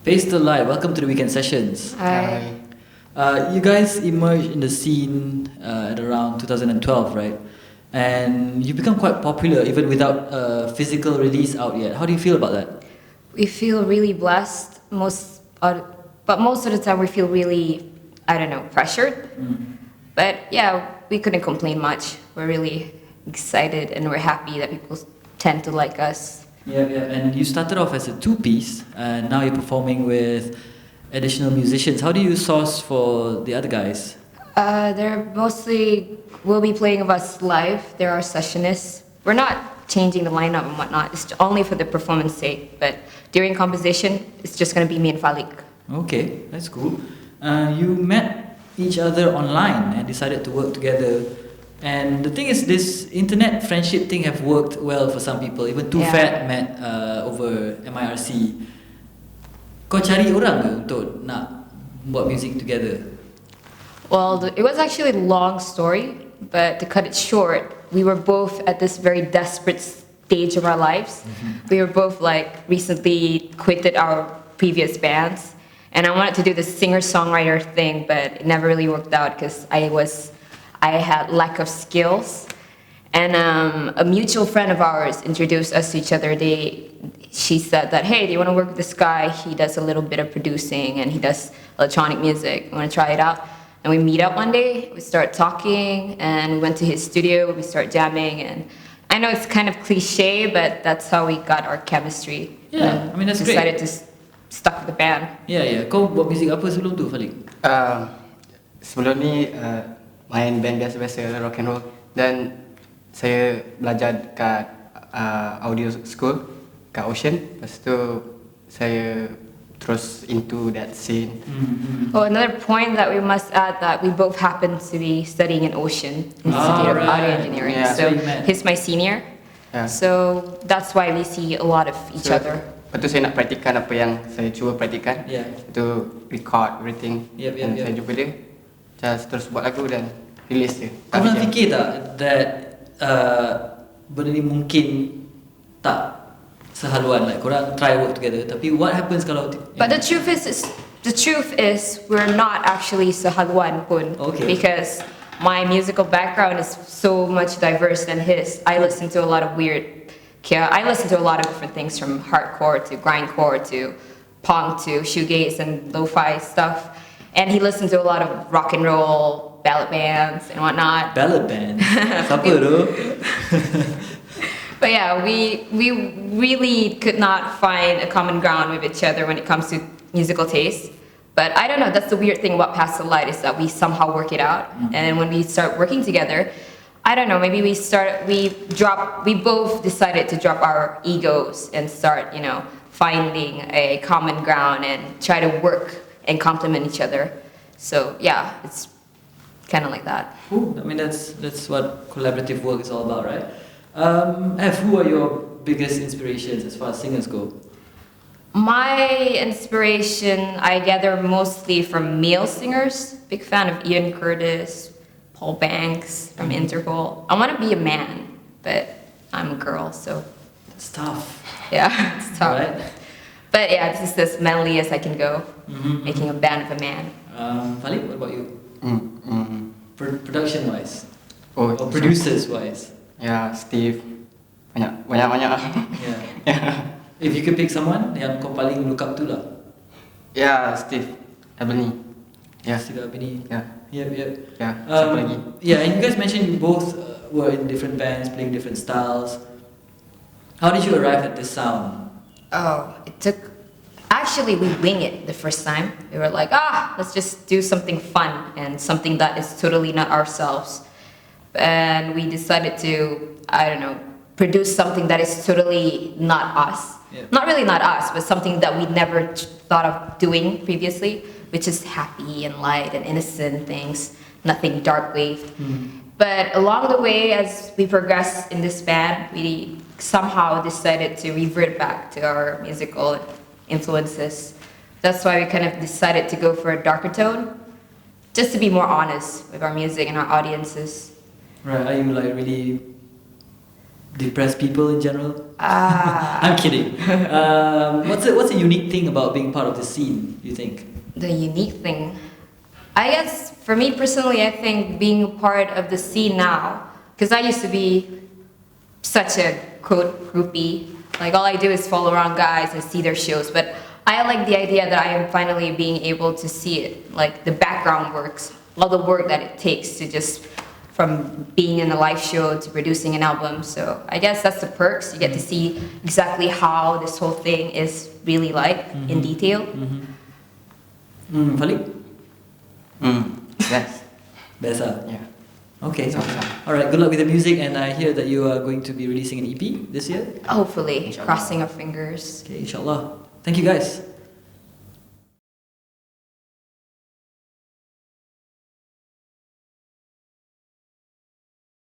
Pastel Lite, welcome to the Wknd Sessions. Hi. You guys emerged in the scene at around 2012, right? And you become quite popular even without a physical release out yet. How do you feel about that? We feel really blessed, but most of the time we feel really, pressured. But yeah, we couldn't complain much. We're really excited and we're happy that people tend to like us. Yeah. And you started off as a two-piece, and now you're performing with additional musicians. How do you source for the other guys? They're mostly will be playing with us live. They're our sessionists. We're not changing the lineup and whatnot. It's only for the performance sake. But during composition, it's just gonna be me and Falik. Okay, that's cool. You met each other online and decided to work together. And the thing is, this internet friendship thing have worked well for some people. Even Too Fat met over MIRC. Kau cari orang ke untuk nak buat music together? Well, it was actually a long story, but to cut it short, we were both at this very desperate stage of our lives. We were both recently quitted our previous bands, and I wanted to do the singer-songwriter thing, but it never really worked out because I had lack of skills. And a mutual friend of ours introduced us to each other. She said that, hey, do you want to work with this guy? He does a little bit of producing and he does electronic music. You want to try it out? And we meet up one day, we start talking, and we went to his studio, we start jamming. And I know it's kind of cliche, but that's how we got our chemistry. Yeah, I mean, that's great. Decided to stuck with the band. Yeah. Kau buat music apa sebelum tu, Falik? Sebelum ni main band biasa-biasa rock and roll, dan saya belajar kat audio school kat Ocean. Lepas tu saya terus into that scene. Oh, another point that we must add that we both happen to be studying in Ocean Institute of Audio Engineering. Yeah. So he's my senior. Yeah. So that's why we see a lot of each other. Lepas tu saya nak praktikan apa yang saya cuba praktikan. Yeah. To record everything. Dan saya jumpa dia, just terus buat lagu dan release dia. Kau pernah fikir tak that benda ni mungkin tak sehaluan, like korang try work together, tapi what happens kalau But the truth is we're not actually sehaluan pun. Okay. Because my musical background is so much diverse than his. I listen to a lot of different things, from hardcore to grindcore to punk to shoegaze and lo-fi stuff. And he listens to a lot of rock and roll, ballad bands and whatnot. Ballad bands? Siapa tu? But yeah, we really could not find a common ground with each other when it comes to musical taste. But I don't know, that's the weird thing about Pastel Lite, is that we somehow work it out. And when we start working together, I don't know, maybe we both decided to drop our egos and start, finding a common ground and try to work and complement each other. So yeah, it's kind of like that. Cool. I mean, that's what collaborative work is all about, right? Who are your biggest inspirations as far as singers go? My inspiration, I gather mostly from male singers. Big fan of Ian Curtis, Paul Banks from Interpol. I want to be a man, but I'm a girl, so It's tough. yeah, it's tough. Right? But yeah, this is as manly as I can go, making a band of a man. Falik, what about you? Production-wise? Oh, Or producers-wise? Ya, Steve. Banyak. Yeah. If you could pick someone yang kau paling look up to lah. Ya, Steve Ebony. Ya. Steve Albini. Ya. Yep. Ya, siapa lagi? Yeah, and you guys mentioned you both were in different bands, playing different styles. How did you arrive at this sound? Actually, we wing it the first time. We were like, let's just do something fun and something that is totally not ourselves. And we decided to, produce something that is totally not us. Yeah. Not really not us, but something that we never thought of doing previously, which is happy and light and innocent things, nothing dark waved. But along the way, as we progressed in this band, we somehow decided to revert back to our musical influences. That's why we kind of decided to go for a darker tone, just to be more honest with our music and our audiences. Right, are you like really depressed people in general? Ah. I'm kidding. What's a unique thing about being part of the scene, you think? The unique thing, I guess for me personally, I think being a part of the scene now, because I used to be such a quote groupie. Like all I do is follow around guys and see their shows, but I like the idea that I am finally being able to see it, like the background works, all the work that it takes to just from being in a live show to producing an album. So I guess that's the perks. You get to see exactly how this whole thing is really like in detail. Falik? Yes. Biasa. Yeah. Okay. Sama-sama. Alright, good luck with the music, and I hear that you are going to be releasing an EP this year. Hopefully, Inshallah. crossing our fingers. Okay, inshallah. Thank you guys.